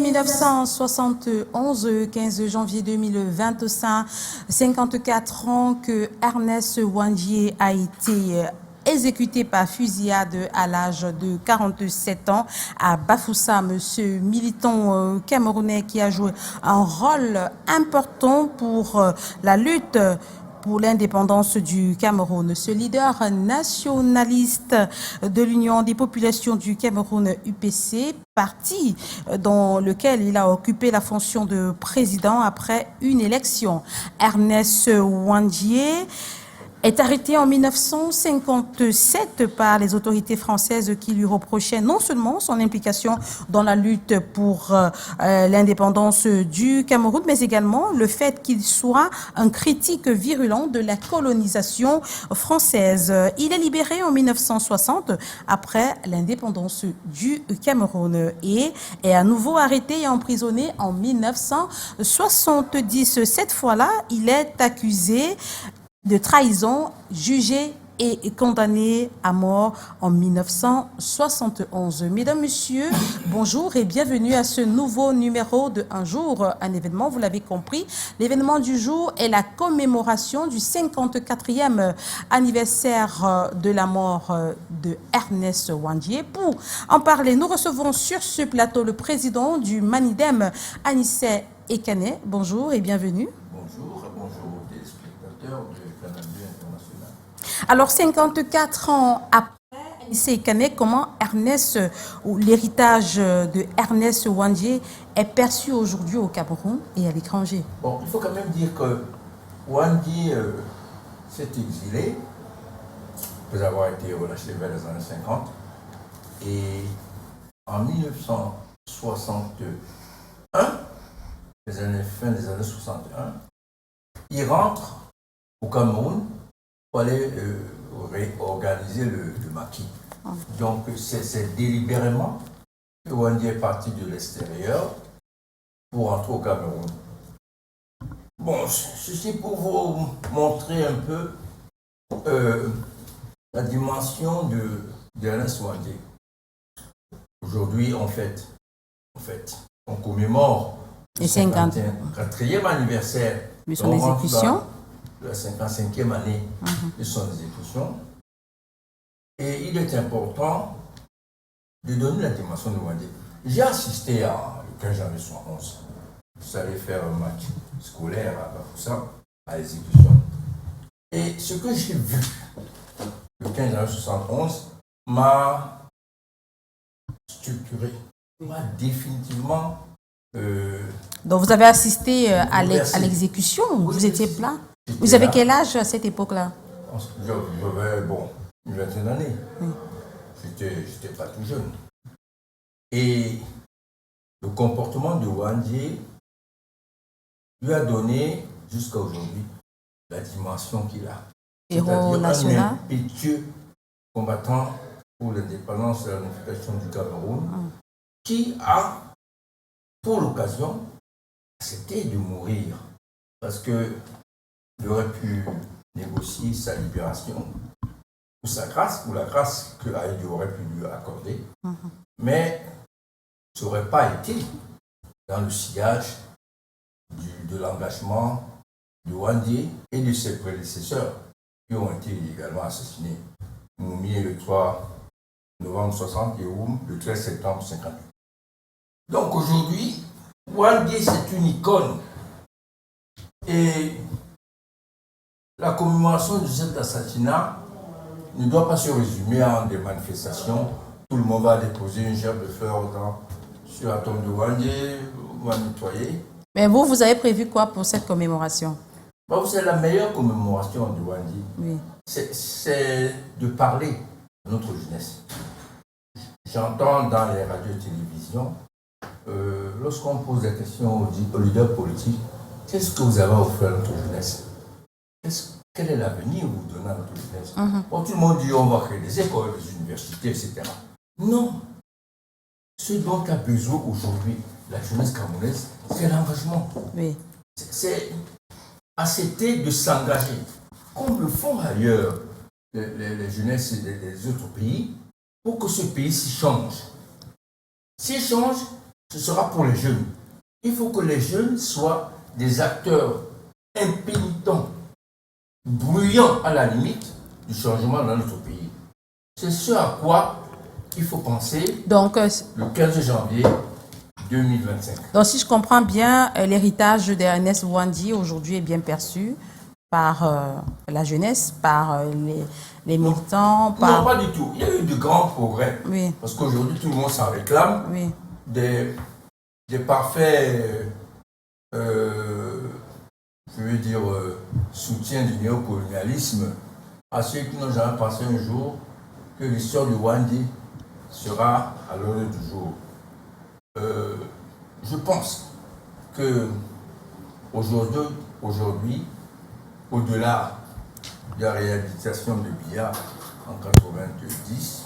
1971, 15 janvier 2025, 54 ans que Ernest Ouandié a été exécuté par fusillade à l'âge de 47 ans à Bafoussam, ce militant camerounais qui a joué un rôle important pour la lutte pour l'indépendance du Cameroun. Ce leader nationaliste de l'Union des populations du Cameroun, UPC, parti dans lequel il a occupé la fonction de président après une élection. Ernest Ouandié est arrêté en 1957 par les autorités françaises qui lui reprochaient non seulement son implication dans la lutte pour l'indépendance du Cameroun, mais également le fait qu'il soit un critique virulent de la colonisation française. Il est libéré en 1960 après l'indépendance du Cameroun et est à nouveau arrêté et emprisonné en 1970. Cette fois-là, il est accusé de trahison, jugé et condamné à mort en 1971. Mesdames, Messieurs, bonjour et bienvenue à ce nouveau numéro de Un jour, un événement, vous l'avez compris. L'événement du jour est la commémoration du 54e anniversaire de la mort de Ernest Ouandié. Pour en parler, nous recevons sur ce plateau le président du Manidem, Anissé Ekane. Bonjour et bienvenue. Bonjour, bonjour aux téléspectateurs de Canal B International. Alors, 54 ans après, Anissé Ekane, comment Ernest, ou l'héritage de Ernest Ouandié est perçu aujourd'hui au Cameroun et à l'étranger? Bon, il faut quand même dire que Ouandié s'est exilé après avoir été relâché vers les années 50 et en 1961, fin des années 61, il rentre au Cameroun pour aller réorganiser le maquis. Donc c'est délibérément que Ouandié est parti de l'extérieur pour rentrer au Cameroun. Bon, ceci pour vous montrer un peu la dimension d'Ernest Ouandié. Aujourd'hui, on commémore le 54e anniversaire de son exécution. La 55e année de son exécution. Et il est important de donner la dimension de Ouandié. J'ai assisté le 15 janvier 1971. Je allé faire un match scolaire à Bafoussam, à l'exécution. Et ce que j'ai vu le 15 janvier 1971 m'a structuré, m'a définitivement... Donc vous avez assisté à l'exécution, vous étiez plein. Vous avez quel âge à cette époque-là? J'avais, une vingtaine d'années. J'étais pas tout jeune. Et le comportement de Ouandié lui a donné, jusqu'à aujourd'hui, la dimension qu'il a. Héros national. Un impétueux combattant pour l'indépendance et l'unification du Cameroun, qui a, pour l'occasion, accepté de mourir. Parce qu'il aurait pu négocier sa libération pour sa grâce, pour la grâce que Haïti aurait pu lui accorder. Mais ça n'aurait pas été dans le sillage de l'engagement de Ouandié et de ses prédécesseurs qui ont été également assassinés. Moumi le 3 novembre 60 et Oum le 13 septembre 58. Donc aujourd'hui, Ouandié c'est une icône. Et la commémoration de cet assassinat ne doit pas se résumer en des manifestations. Tout le monde va déposer une gerbe de fleurs sur la tombe de Ouandié, va nettoyer. Mais vous avez prévu quoi pour cette commémoration? C'est la meilleure commémoration de Ouandié. Oui. C'est de parler de notre jeunesse. J'entends dans les radios et télévisions, lorsqu'on pose des questions aux leaders politiques, qu'est-ce que vous avez offert à notre jeunesse? Quel est l'avenir que vous donnez à notre jeunesse? Tout le monde dit on va créer des écoles, des universités, etc. Non. Ce dont a besoin aujourd'hui la jeunesse camerounaise, c'est l'engagement. Oui. C'est accepter de s'engager, comme le font ailleurs les jeunesses des autres pays, pour que ce pays s'y change. S'il change, ce sera pour les jeunes. Il faut que les jeunes soient des acteurs impénitents, bruyants à la limite du changement dans notre pays. C'est ce à quoi il faut penser Donc, le 15 janvier 2025. donc, si je comprends bien, l'héritage d'Ernest Ouandie aujourd'hui est bien perçu par la jeunesse, par les militants, par... Non, pas du tout. Il y a eu de grands progrès. Oui. Parce qu'aujourd'hui, tout le monde s'en réclame. Oui. Des parfaits, je veux dire, soutiens du néocolonialisme à ceux qui n'ont jamais pensé un jour que l'histoire de Ouandie sera à l'ordre du jour. Je pense que aujourd'hui, au-delà de la réhabilitation de Biya en 90,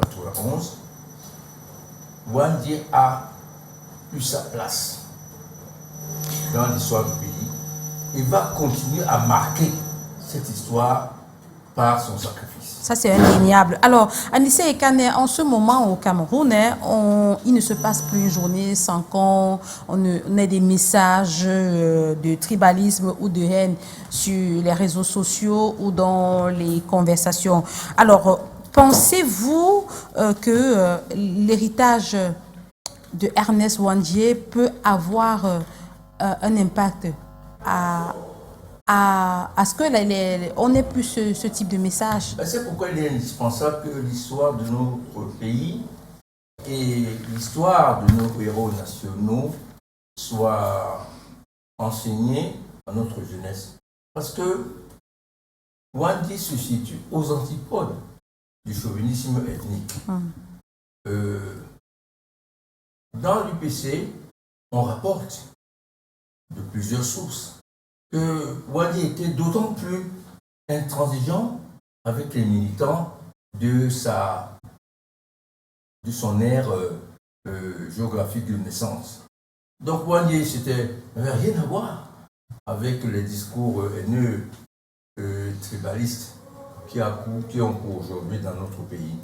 91, Ouandie a eu sa place dans l'histoire du pays et va continuer à marquer cette histoire par son sacrifice. Ça, c'est indéniable. Alors, Anissé Ekane, en ce moment au Cameroun, il ne se passe plus une journée sans qu'on ait des messages de tribalisme ou de haine sur les réseaux sociaux ou dans les conversations. Alors, pensez-vous que l'héritage de Ernest Ouandie peut avoir un impact à ce qu'on n'ait plus ce type de message? C'est pourquoi il est indispensable que l'histoire de notre pays et l'histoire de nos héros nationaux soient enseignées à notre jeunesse. Parce que Ouandie se situe aux antipodes du chauvinisme ethnique. Dans l'UPC, on rapporte de plusieurs sources que Ouandie était d'autant plus intransigeant avec les militants de son aire géographique de naissance. Donc Ouandie n'avait rien à voir avec les discours haineux tribalistes qui ont cours aujourd'hui dans notre pays.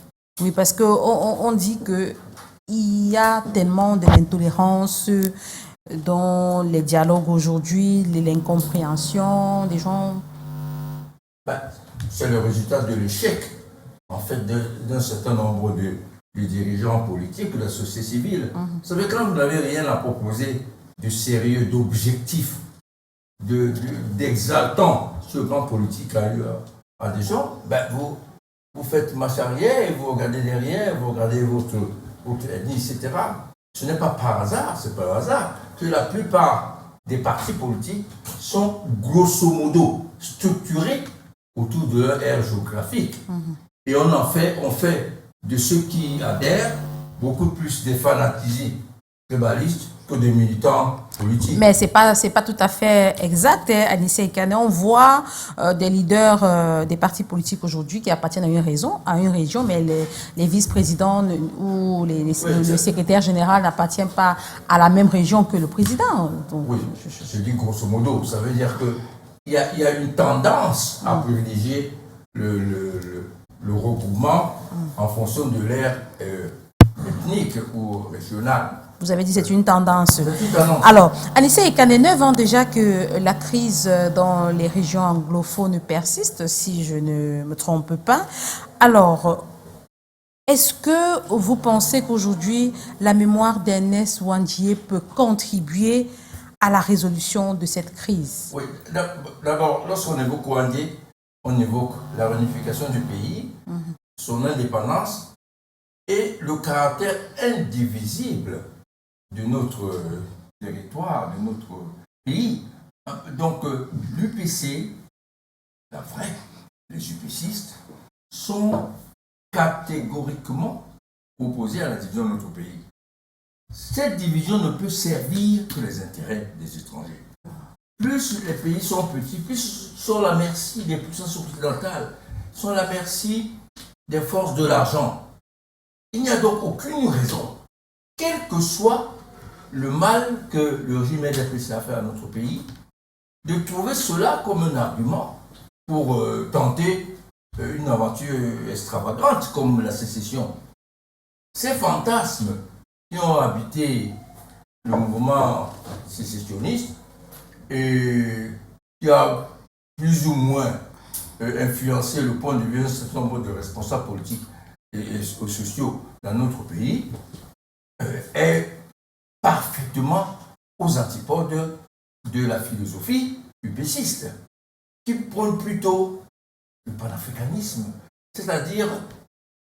Oui, parce qu'on dit qu'il y a tellement de l'intolérance dans les dialogues aujourd'hui, l'incompréhension des gens. C'est le résultat de l'échec, en fait, d'un certain nombre de dirigeants politiques de la société civile. Vous savez, quand vous n'avez rien à proposer de sérieux, d'objectif, d'exaltant sur le plan politique à des gens, vous faites marche arrière et vous regardez derrière, vous regardez votre ethnie, etc. Ce n'est pas par hasard, que la plupart des partis politiques sont grosso modo structurés autour de leur aire géographique. Et on fait de ceux qui adhèrent beaucoup plus des fanatisés tribalistes que des militants politiques. Mais c'est pas tout à fait exact, Anissé Ekane. On voit des leaders des partis politiques aujourd'hui qui appartiennent à une région, mais les vice-présidents ou le secrétaire général n'appartiennent pas à la même région que le président. Donc, oui, je dis grosso modo. Ça veut dire qu'il y a une tendance à privilégier le regroupement en fonction de l'ère ethnique ou régionale. Vous avez dit que c'est une tendance. C'est une tendance. Alors, Anissé Ekane, 9 ans déjà que la crise dans les régions anglophones persiste, si je ne me trompe pas. Alors, est-ce que vous pensez qu'aujourd'hui, la mémoire d'Ernest Ouandie peut contribuer à la résolution de cette crise? Oui, d'abord, lorsqu'on évoque Ouandie, on évoque la réunification du pays, son indépendance et le caractère indivisible de notre territoire, de notre pays. Donc, l'UPC, la vraie, les UPCistes, sont catégoriquement opposés à la division de notre pays. Cette division ne peut servir que les intérêts des étrangers. Plus les pays sont petits, plus sont à la merci des puissances occidentales, sont à la merci des forces de l'argent. Il n'y a donc aucune raison, quel que soit le mal que le régime RDPC a fait à notre pays, de trouver cela comme un argument pour tenter une aventure extravagante comme la sécession. Ces fantasmes qui ont habité le mouvement sécessionniste et qui a plus ou moins influencé le point de vue d'un certain nombre de responsables politiques et sociaux dans notre pays, est parfaitement aux antipodes de la philosophie upéciste, qui prône plutôt le panafricanisme, c'est-à-dire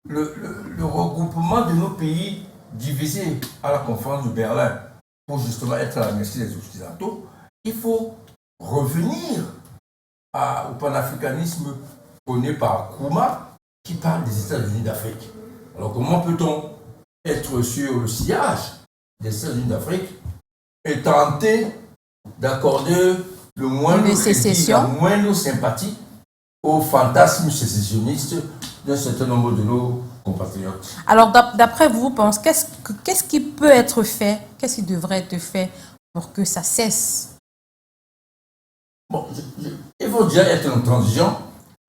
le regroupement de nos pays divisés à la conférence de Berlin pour justement être à la merci des Occidentaux. Il faut revenir au panafricanisme prôné par Nkrumah, qui parle des États-Unis d'Afrique. Alors comment peut-on être sur le sillage des États-Unis d'Afrique et tenter d'accorder le moindre crédit, la moindre sympathie au fantasme sécessionniste d'un certain nombre de nos compatriotes? Alors, d'après vous, pensez, qu'est-ce qui peut être fait, qu'est-ce qui devrait être fait pour que ça cesse? Bon, il faut déjà être en transition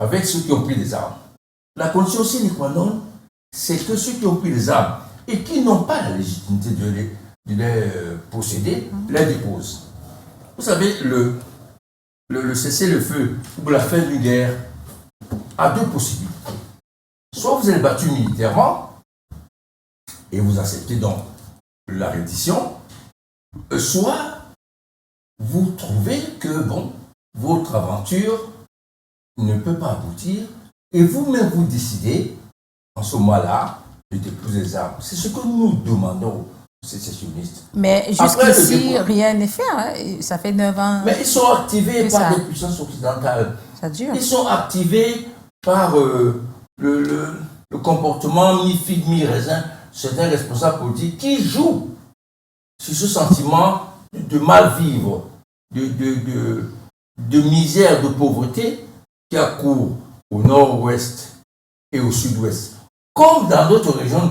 avec ceux qui ont pris des armes. La condition sine qua non, c'est que ceux qui ont pris des armes et qui n'ont pas la légitimité de les posséder, les déposent. Vous savez, le cessez-le-feu ou la fin d'une guerre a deux possibilités. Soit vous êtes battu militairement et vous acceptez donc la reddition, soit vous trouvez que votre aventure ne peut pas aboutir et vous-même vous décidez en ce moment-là de déposer les armes. C'est ce que nous demandons aux sécessionnistes. Mais jusqu'ici, rien n'est fait. Hein. Ça fait 9 ans. Mais ils sont activés par les puissances occidentales. Ça dure. Ils sont activés par le comportement mi-figue, mi-raisin, certains responsables politiques qui jouent sur ce sentiment de mal vivre, de misère, de pauvreté qui accourt au nord-ouest et au sud-ouest, comme dans d'autres régions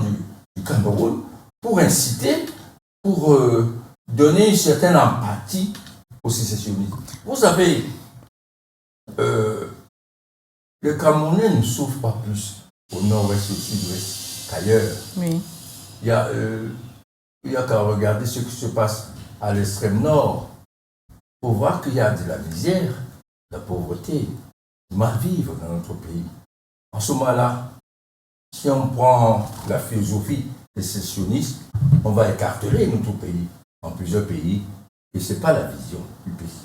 du Cameroun, pour inciter, pour donner une certaine empathie aux sécessionnistes. Vous savez, les Camerounais ne souffrent pas plus au nord-ouest et au sud-ouest qu'ailleurs. Oui. Il y a qu'à regarder ce qui se passe à l'extrême nord pour voir qu'il y a de la misère, de la pauvreté, du mal-vivre dans notre pays. En ce moment-là, si on prend la philosophie des sécessionnistes, on va écarteler notre pays en plusieurs pays et ce n'est pas la vision upéciste.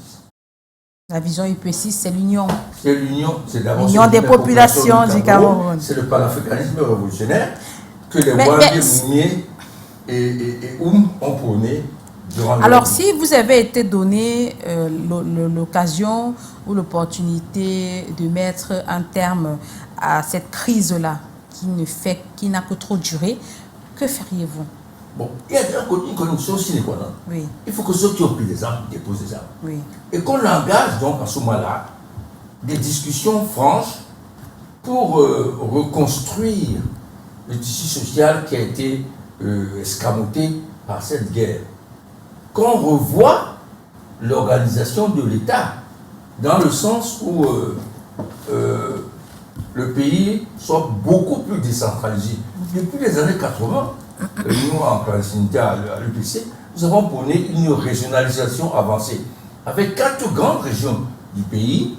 La vision upéciste, c'est l'union. C'est l'union, c'est d'abord l'union des populations du Cameroun. C'est le panafricanisme révolutionnaire que les Wangé, Mounier et Oum ont prôné durant. Alors, si vous avez été donné l'occasion ou l'opportunité de mettre un terme à cette crise-là, qui n'a que trop duré, que feriez-vous? Bon, il y a une condition sine qua non. Oui. Il faut que ceux qui ont pris des armes déposent des armes. Oui. Et qu'on engage donc à ce moment-là des discussions franches pour reconstruire le tissu social qui a été escamoté par cette guerre. Qu'on revoie l'organisation de l'État dans le sens où le pays soit beaucoup plus décentralisé. Depuis les années 80, nous, en clandestinité à l'UPC, nous avons prôné une régionalisation avancée avec 4 grandes régions du pays.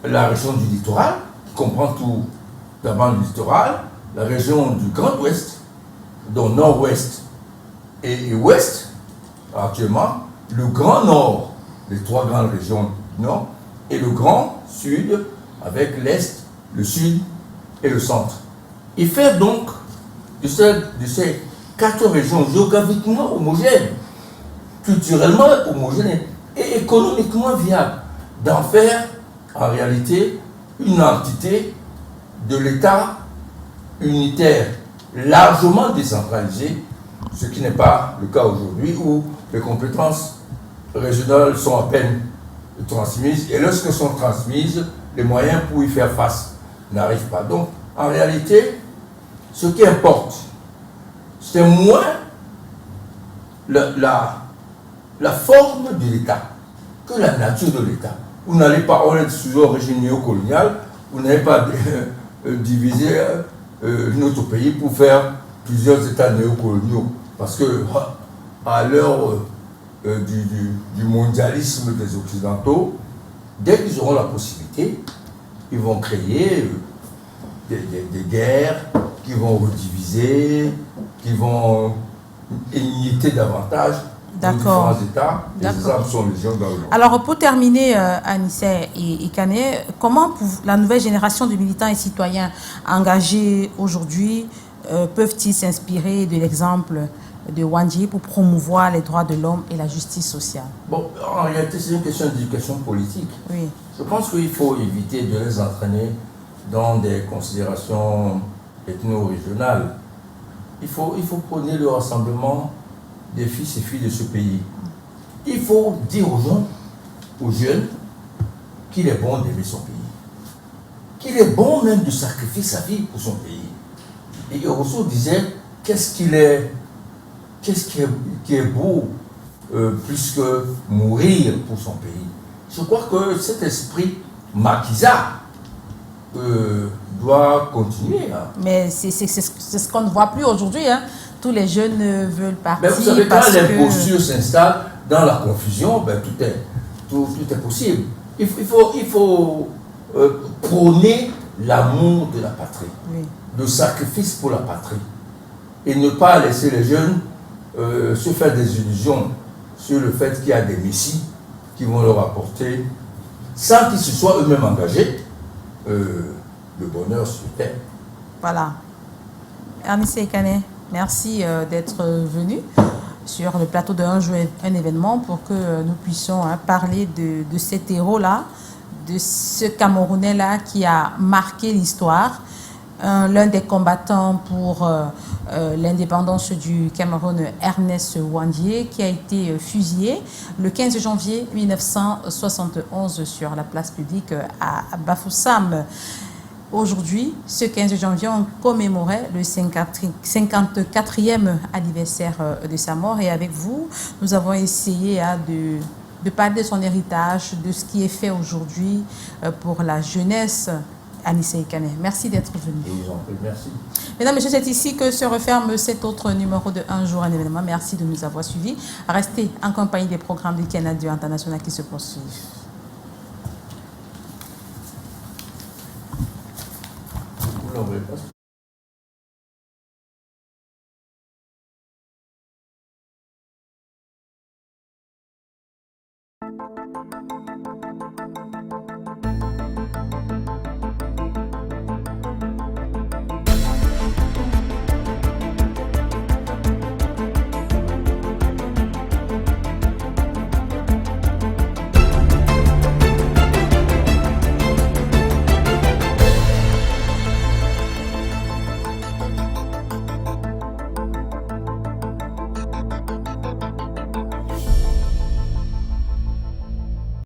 La région du littoral, qui comprend tout d'abord le littoral, la région du Grand Ouest, dont Nord-Ouest et Ouest, actuellement, le Grand Nord, les 3 grandes régions du Nord, et le Grand Sud, avec l'Est, le Sud et le Centre. Et faire donc de ces 4 régions géographiquement homogènes, culturellement homogènes et économiquement viables, d'en faire en réalité une entité de l'État unitaire, largement décentralisé, ce qui n'est pas le cas aujourd'hui où les compétences régionales sont à peine transmises et lorsqu'elles sont transmises, les moyens pour y faire face n'arrivent pas. Donc, en réalité, ce qui importe, c'est moins la forme de l'État que la nature de l'État. Vous n'allez pas, on est sous un régime néocolonial, vous n'allez pas diviser notre pays pour faire plusieurs États néocoloniaux. Parce que à l'heure du mondialisme des Occidentaux, dès qu'ils auront la possibilité, ils vont créer des guerres qui vont rediviser, qui vont imiter davantage les différents États. Les exemples sont légion dans le monde. Alors, pour terminer, Anissé et Kane, comment la nouvelle génération de militants et citoyens engagés aujourd'hui peuvent-ils s'inspirer de l'exemple de Wandjie pour promouvoir les droits de l'homme et la justice sociale? Bon, en réalité, c'est une question d'éducation politique. Oui. Je pense qu'il faut éviter de les entraîner dans des considérations ethno-régionales. Il faut prôner le rassemblement des fils et filles de ce pays. Il faut dire aux gens, aux jeunes, qu'il est bon d'aimer son pays. Qu'il est bon même de sacrifier sa vie pour son pays. Et Rousseau disait, qu'est-ce qui est beau plus que mourir pour son pays. Je crois que cet esprit maquisard doit continuer. Hein. Mais c'est ce qu'on ne voit plus aujourd'hui. Hein. Tous les jeunes veulent partir. Mais vous savez, quand l'imposture s'installe dans la confusion, ben, tout est possible. Il faut prôner l'amour de la patrie, oui. Le sacrifice pour la patrie, et ne pas laisser les jeunes se faire des illusions sur le fait qu'il y a des messies qui vont leur apporter, sans qu'ils se soient eux-mêmes engagés, le bonheur sur terre. Voilà. Anissé Kane, merci d'être venu sur le plateau de Un jour, un événement pour que nous puissions parler de cet héros-là, de ce Camerounais-là qui a marqué l'histoire, l'un des combattants pour l'indépendance du Cameroun, Ernest Wandjie, qui a été fusillé le 15 janvier 1971 sur la place publique à Bafoussam. Aujourd'hui, ce 15 janvier, on commémorait le 54e anniversaire de sa mort. Et avec vous, nous avons essayé de parler de son héritage, de ce qui est fait aujourd'hui pour la jeunesse. Anissé Kane, merci d'être venu. Merci. Mesdames, Messieurs, c'est ici que se referme cet autre numéro de Un jour, un événement. Merci de nous avoir suivis. Restez en compagnie des programmes du Canada International qui se poursuivent.